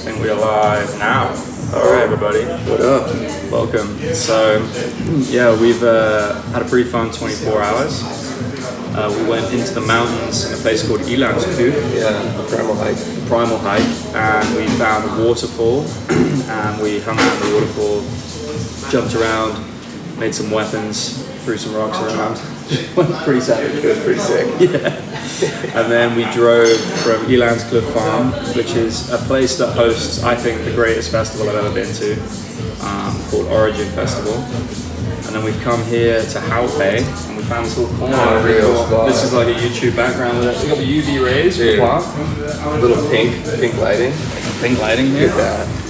think we are live now. All right, everybody. What up? Welcome. So, yeah, we've had a pretty fun 24 hours. We went into the mountains in a place called Elandskloof. Yeah, a primal hike. And we found a waterfall, and we hung out in the waterfall, jumped around, made some weapons, threw some rocks around. Pretty savage. It was pretty sick. Yeah. And then we drove from Elandskloof Farm, which is a place that hosts, I think, the greatest festival I've ever been to, called Origin Festival. And then we've come here to Hout Bay, and we found this little corner. This is like a YouTube background with it. We got the UV rays for the plant. Little pink lighting. Pink lighting here.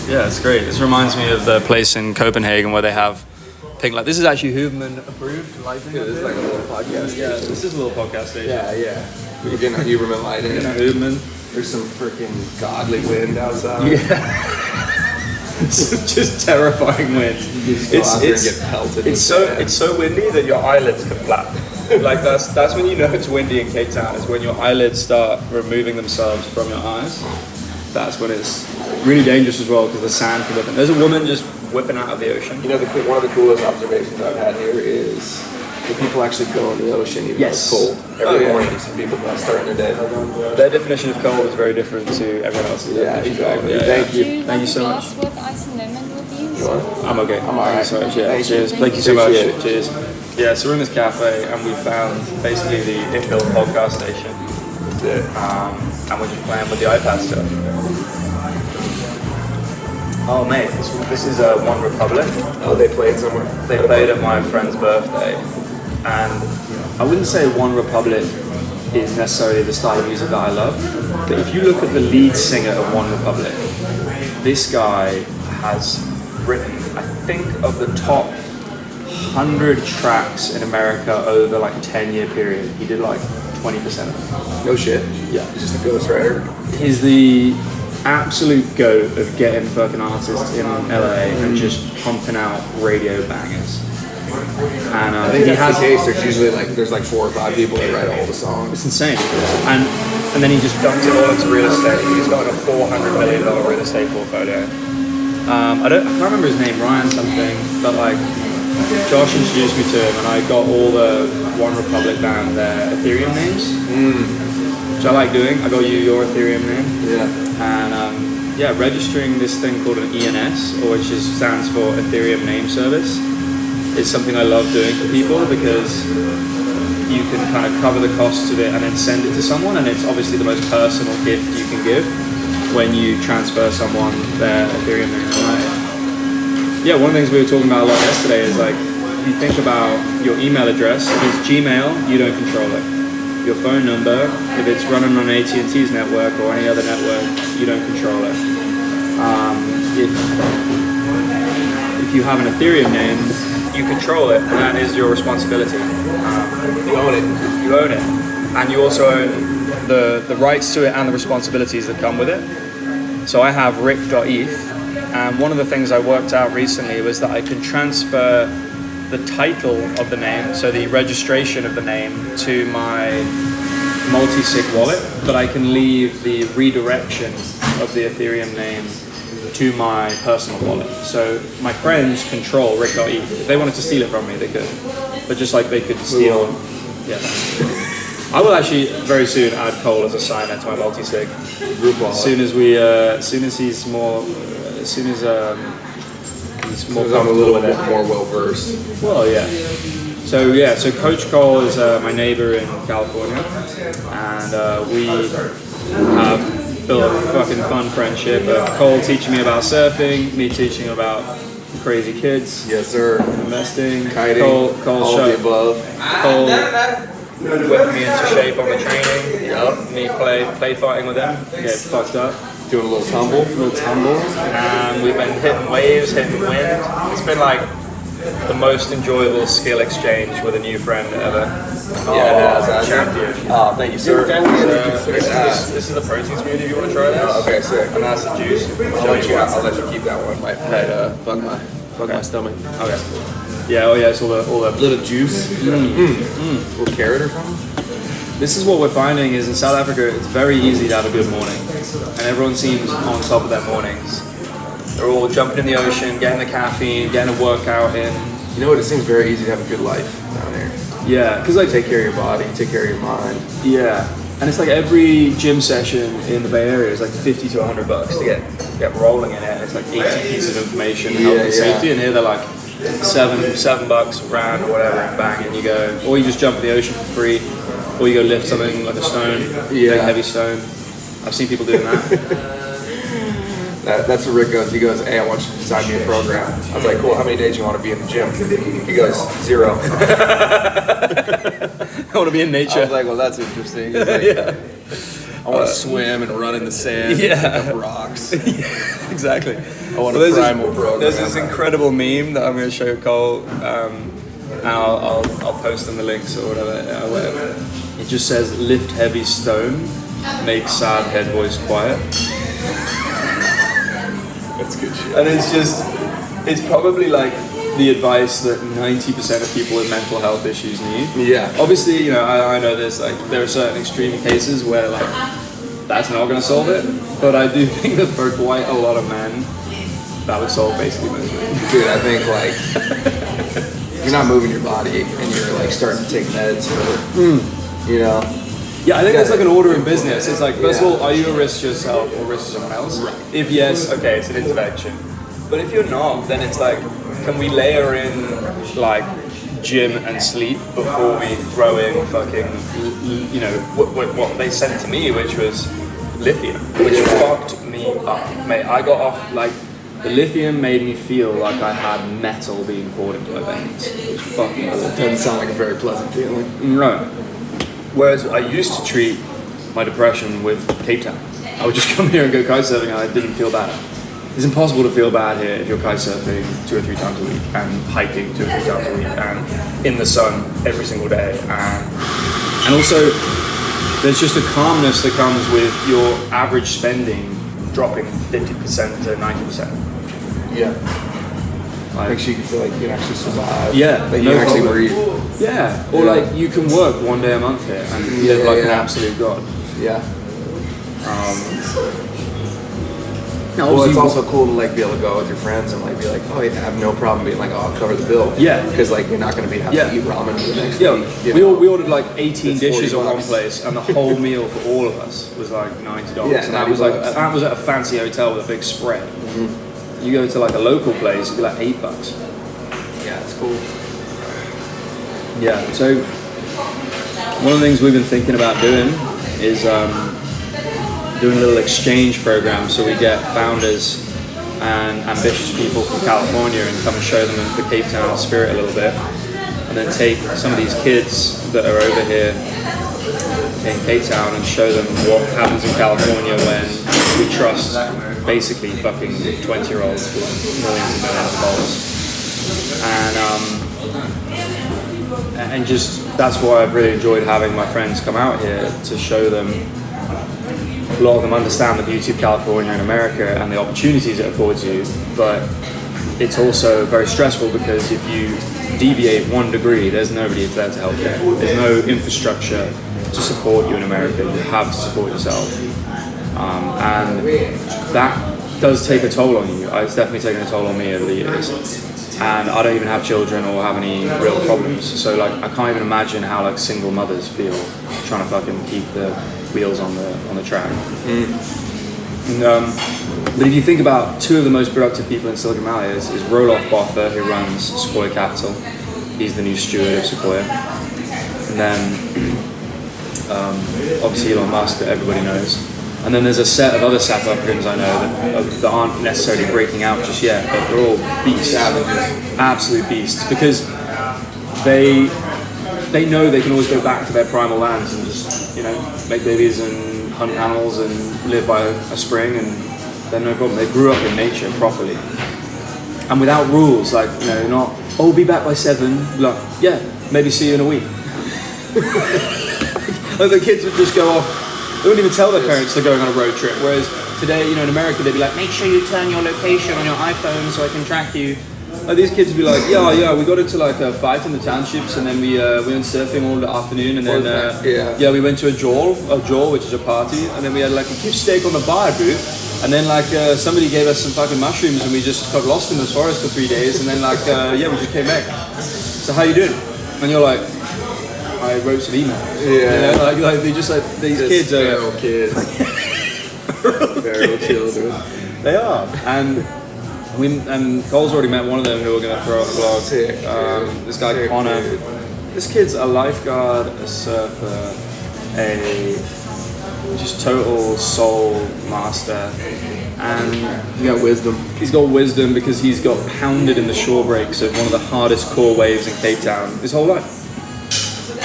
Yeah, it's great. This reminds me of the place in Copenhagen where they have pink light. This is actually Huberman approved lighting. Yeah, this is like a little podcast. Yeah, this is a little podcast station. Yeah. We're getting a Huberman lighting. Huberman. There's some freaking godly wind outside. Yeah. It's just terrifying wind. It's so windy that your eyelids can flap. Like that's when you know it's windy in Cape Town. Is when your eyelids start removing themselves from your eyes. That's when it's really dangerous as well because the sand can whip in. There's a woman just whipping out of the ocean. You know, one of the coolest observations I've had here is the people actually go in the ocean even though it's cold. Every morning, some people starting their day. Their definition of cold is very different to everyone else's. Yeah, exactly. Yeah. Thank you. Thank you so much. With ice and lemon with these? You want? I'm okay. I'm alright. So much. Yeah. Cheers. Thank you so much. Cheers. Yeah, so we're in this cafe and we found basically the inbuilt podcast station. That's it. And we're just playing with the iPad stuff. Oh mate, this is One Republic. Oh, they played somewhere? They played at my friend's birthday. And I wouldn't say One Republic is necessarily the style of music that I love. But if you look at the lead singer of One Republic, this guy has written, I think, of the top 100 tracks in America over like a 10-year period. He did like 20% of them. No shit. Yeah. He's just a ghostwriter. He's the absolute goat of getting fucking artists in LA and just pumping out radio bangers. And I think that's the case. There's like 4 or 5 people that write all the songs. It's insane. And then he just dumped it all into real estate. He's got like a $400 million real estate portfolio. I can't remember his name, Ryan something, but like Josh introduced me to him, and I got all the One Republic band their Ethereum names, which I like doing. I got you your Ethereum name. Yeah. And registering this thing called an ENS, or which stands for Ethereum Name Service, is something I love doing for people because you can kind of cover the costs of it and then send it to someone, and it's obviously the most personal gift you can give when you transfer someone their Ethereum name. Right? Yeah, one of the things we were talking about a lot yesterday is like, you think about your email address. If it's Gmail, you don't control it. Your phone number, if it's running on AT&T's network or any other network, you don't control it. If you have an Ethereum name, you control it, and that is your responsibility. You own it. You own it. And you also own the rights to it and the responsibilities that come with it. So I have rick.eth, and one of the things I worked out recently was that I can transfer the title of the name, so the registration of the name, to my multi-sig wallet, but I can leave the redirection of the Ethereum name to my personal wallet. So my friends control rick.eth. If they wanted to steal it from me, they could. But just like they could steal... Yeah. I will actually very soon add Cole as a signer to my multi-sig. Group wallet. As soon as he's more comfortable with it. More well versed. Well, yeah. So Coach Cole is my neighbor in California, and we have built a fucking fun friendship. Cole teaching me about surfing, me teaching about crazy kids. Yes, sir. Investing. Kiting. Cole all of the above. Cole whipped me into shape on the training. Yep. Me play fighting with him. Get fucked up. Doing a little tumble. And we've been hitting waves, hitting wind. It's been like the most enjoyable skill exchange with a new friend ever. Champion. Oh, thank you, sir. This is the protein smoothie if you want to try this. Okay, sick. And that's the juice. I'll let you keep that one. My head, fuck my stomach. Okay. Yeah, it's all the little juice. Little carrot or something. this is what we're finding is in South Africa, it's very easy to have a good morning. And everyone seems on top of their mornings. They're all jumping in the ocean, getting the caffeine, getting a workout in. You know what? It seems very easy to have a good life down here. Yeah, because like Take care of your body, take care of your mind. yeah, and it's like every gym session in the Bay Area is like $50 to $100 to get rolling in it. It's like 80 pieces of information, health and safety, and here they're like $7 grand or whatever, and bang, and you go, or you just jump in the ocean for free, or you go lift something like a stone, big heavy stone. I've seen people doing that. That's what Rick goes. He goes, hey, I want you to design me a program. I was like, cool, how many days do you want to be in the gym? He goes, 0. I want to be in nature. I was like, well, that's interesting. He's like, I want to swim and run in the sand, pick up rocks. Exactly. I want a primal program. There's this incredible meme that I'm going to show Cole, and I'll post in the links or whatever. It just says, lift heavy stone, make sad head voice quiet. That's good shit. And it's probably like the advice that 90% of people with mental health issues need. Yeah. Obviously, you know, I know there are certain extreme cases where like that's not going to solve it, but I do think that for quite a lot of men, that would solve basically most of it. Dude, I think like you're not moving your body and you're like starting to take meds or, you know. Yeah, I think that's like an order in business. It's like, first of all, are you a risk to yourself or risk to someone else? Right. If yes, okay, it's an intervention. But if you're not, then it's like, can we layer in like gym and sleep before we throw in fucking, you know, what they sent to me, which was lithium, which fucked me up. Mate, I got off, like, the lithium made me feel like I had metal being poured into my veins. It was fucking awful. Doesn't sound like a very pleasant feeling. No. Whereas I used to treat my depression with Cape Town. I would just come here and go kitesurfing and I didn't feel bad. It's impossible to feel bad here if you're kitesurfing 2 or 3 times a week and hiking 2 or 3 times a week and in the sun every single day. And also, there's just a calmness that comes with your average spending dropping 50% to 90%. Yeah. Like, Makes you feel like you can actually survive. Yeah. Like you can actually breathe. Yeah. Or like you can work 1 day a month here and live like an absolute god. Yeah. Now, well, it's also cool to like be able to go with your friends and like be like, oh, you have no problem being like, oh, I'll cover the bill. Yeah. Because like you're not going to having to eat ramen for the next week. We ordered like 18 dishes at $40. one place, and the whole meal for all of us was like $90. Yeah, and that was at a fancy hotel with a big spread. Mm-hmm. You go to like a local place, it'd be like $8. Yeah, it's cool. Yeah. So one of the things we've been thinking about doing is doing a little exchange program, so we get founders and ambitious people from California and come and show them the Cape Town spirit a little bit, and then take some of these kids that are over here in Cape Town and show them what happens in California when we trust basically fucking 20-year-olds with millions and millions of dollars. And just that's why I've really enjoyed having my friends come out here to show them. A lot of them understand the beauty of California and America and the opportunities it affords you, but it's also very stressful because if you deviate 1 degree, there's nobody there to help you. There's no infrastructure to support you in America. You have to support yourself. And that does take a toll on you. It's definitely taken a toll on me over the years. And I don't even have children or have any real problems. So like, I can't even imagine how like single mothers feel trying to fucking keep the wheels on the track. But if you think about 2 of the most productive people in Silicon Valley is Roloff Botha, who runs Sequoia Capital. He's the new steward of Sequoia. And then obviously Elon Musk that everybody knows. And then there's a set of other South Africans I know that aren't necessarily breaking out just yet, but they're all beasts, absolute beasts, because they know they can always go back to their primal lands and just, you know, make babies and hunt animals and live by a spring, and they're no problem. They grew up in nature properly and without rules, like, you know, not, oh, be back by 7, like, yeah, maybe see you in a week. Like the kids would just go off. They wouldn't even tell their parents they're going on a road trip. Whereas today, you know, in America, they'd be like, make sure you turn your location on your iPhone so I can track you. Like these kids would be like, yeah, we got into like a fight in the townships, and then we went surfing all the afternoon, and then we went to a jaw, which is a party, and then we had like a cube steak on the bar, dude. And then like somebody gave us some fucking mushrooms, and we just got lost in the forest for 3 days, and then like we just came back. So how you doing? And you're like, I wrote some emails. Yeah. You know, like they just like these kids are feral kids. Feral children. They are. And Cole's already met one of them who we're going to throw on the blog. This guy Connor. Dude. This kid's a lifeguard, a surfer, a just total soul master. And he's got wisdom. He's got wisdom because he's got pounded in the shore breaks of one of the hardest core waves in Cape Town his whole life.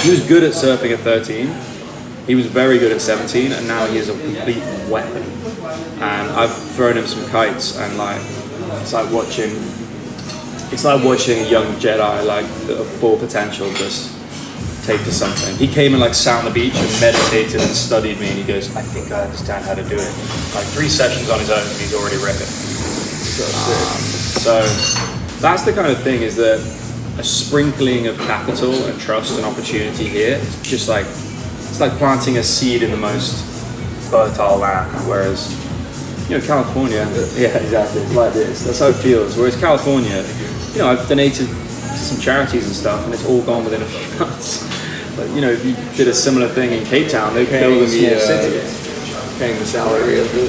He was good at surfing at 13. He was very good at 17, and now he is a complete weapon. And I've thrown him some kites, and like it's like watching a young Jedi, like the full potential just take to something. He came and like sat on the beach and meditated and studied me, and he goes, I think I understand how to do it. Like 3 sessions on his own, and he's already ripping. So that's the kind of thing, is that a sprinkling of capital and trust and opportunity here. It's just like, it's like planting a seed in the most fertile land, whereas, you know, California, yeah, exactly, it's like this. That's how it feels. Whereas California, you know, I've donated to some charities and stuff, and it's all gone within a few months. But, you know, if you did a similar thing in Cape Town, they'd build a small city. Paying the salary of the...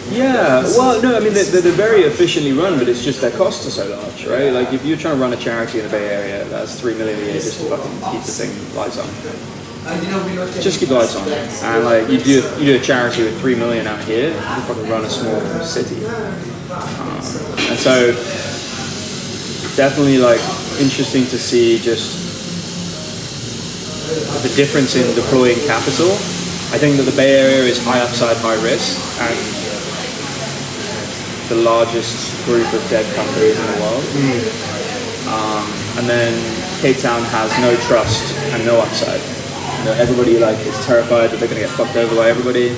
Yeah, well, no, I mean, they're very efficiently run, but it's just their costs are so large, right? Like, if you're trying to run a charity in the Bay Area, that's $3 million a year just to fucking keep the thing lights on. Just keep the lights on. And, like, you do a charity with $3 million out here, you fucking run a small city. And so, definitely, like, interesting to see just the difference in deploying capital. I think that the Bay Area is high upside, high risk, and the largest group of dead companies in the world. And then Cape Town has no trust and no upside. You know, everybody like is terrified that they're going to get fucked over by everybody,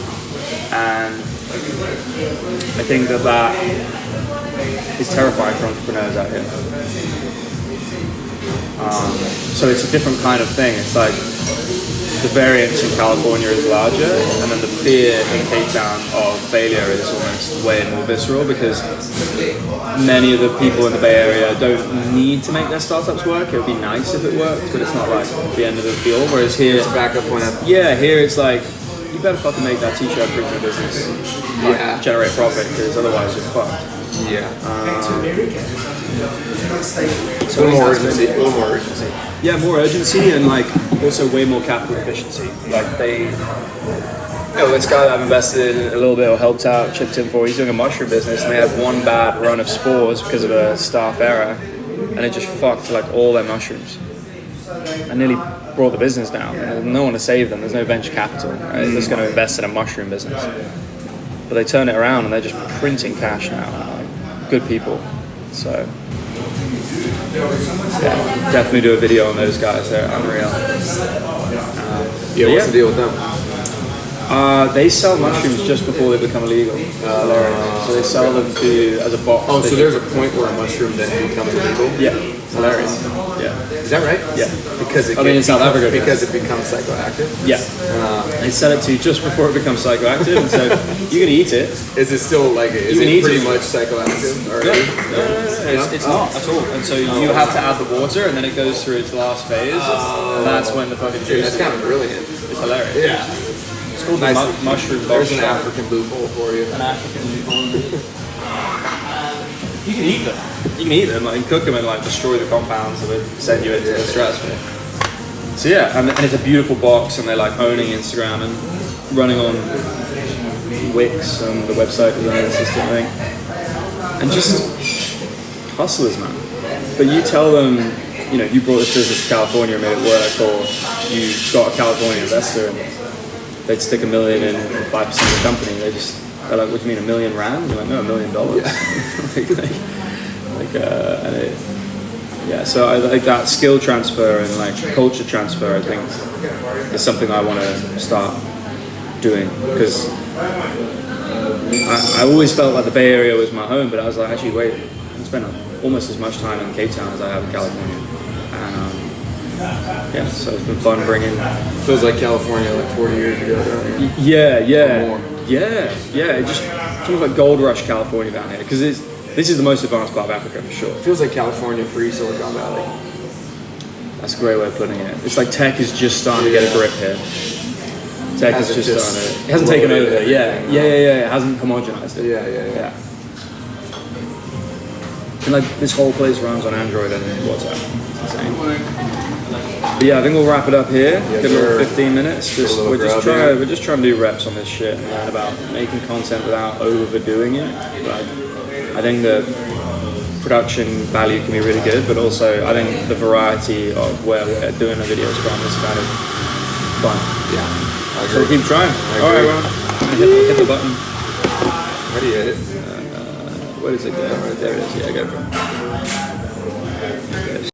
and I think that is terrifying for entrepreneurs out here. So it's a different kind of thing. It's like the variance in California is larger, and then the fear in Cape Town of failure is almost way more visceral, because many of the people in the Bay Area don't need to make their startups work. It would be nice if it worked, but it's not like the end of the field. Whereas here, it's a backup plan. Yeah, here it's like, you better fucking make that t-shirt printing business generate profit, because otherwise you're fucked. Yeah. So a little more urgency. Yeah, more urgency, and like also way more capital efficiency. Like this guy that I've invested in a little bit or helped out, chipped in for, he's doing a mushroom business, and they had one bad run of spores because of a staff error, and it just fucked like all their mushrooms. And nearly brought the business down. There's no one to save them. There's no venture capital. Right? They're just going to invest in a mushroom business. But they turn it around, and they're just printing cash now. Like, good people. So. Yeah, definitely do a video on those guys. They're unreal. What's the deal with them? They sell mushrooms just before they become illegal. So they sell them to as a box. Oh, so there's a point where a mushroom then becomes illegal? Yeah, it's hilarious. Yeah. Is that right? Yeah. Because in South Africa. Because it becomes psychoactive? Yeah. They sell it to you just before it becomes psychoactive, and so you can eat it. Is it still like, is it pretty much psychoactive already? No, it's not at all. And so you have to add the water, and then it goes through its last phase. And that's when the fucking juice. That's kind of brilliant. It's hilarious. Yeah. It's called the mushroom box. There's an African loophole for you. An African loophole. You can eat them. You can eat them, like, cook them and like destroy the compounds that would send you into the stratosphere. So yeah, and it's a beautiful box, and they're like owning Instagram and running on Wix and the website design system thing. And just hustlers, man. But you tell them, you know, you brought this business to California and made it work, or you got a California investor and they'd stick $1 million in 5% of the company. They're like, what do you mean, $1 million rand? You're like, no, $1 million. So I like that skill transfer and like culture transfer, I think, is something I want to start doing, because I always felt like the Bay Area was my home, but I was like, actually, wait, spent almost as much time in Cape Town as I have in California, and yeah, so it's been fun bringing. Feels like California like 40 years ago down here. Yeah. It just feels like gold rush California down here because this is the most advanced part of Africa for sure. It feels like California pre-Silicon Valley. That's a great way of putting it. It's like tech is just starting to get a grip here. Tech is just starting. It hasn't taken over. Yeah. It hasn't homogenized it. Yeah. And like this whole place runs on Android and WhatsApp. It's insane. But yeah, I think we'll wrap it up here. Yeah, Give it 15 minutes. We're just trying to do reps on this shit and learn about making content without overdoing it. But I think the production value can be really good, but also I think the variety of where we're doing the videos from is kind of fun. Yeah. So keep trying. All right, well, hit the button. How do you hit it? Where does it go? There it is. Yeah, go for it.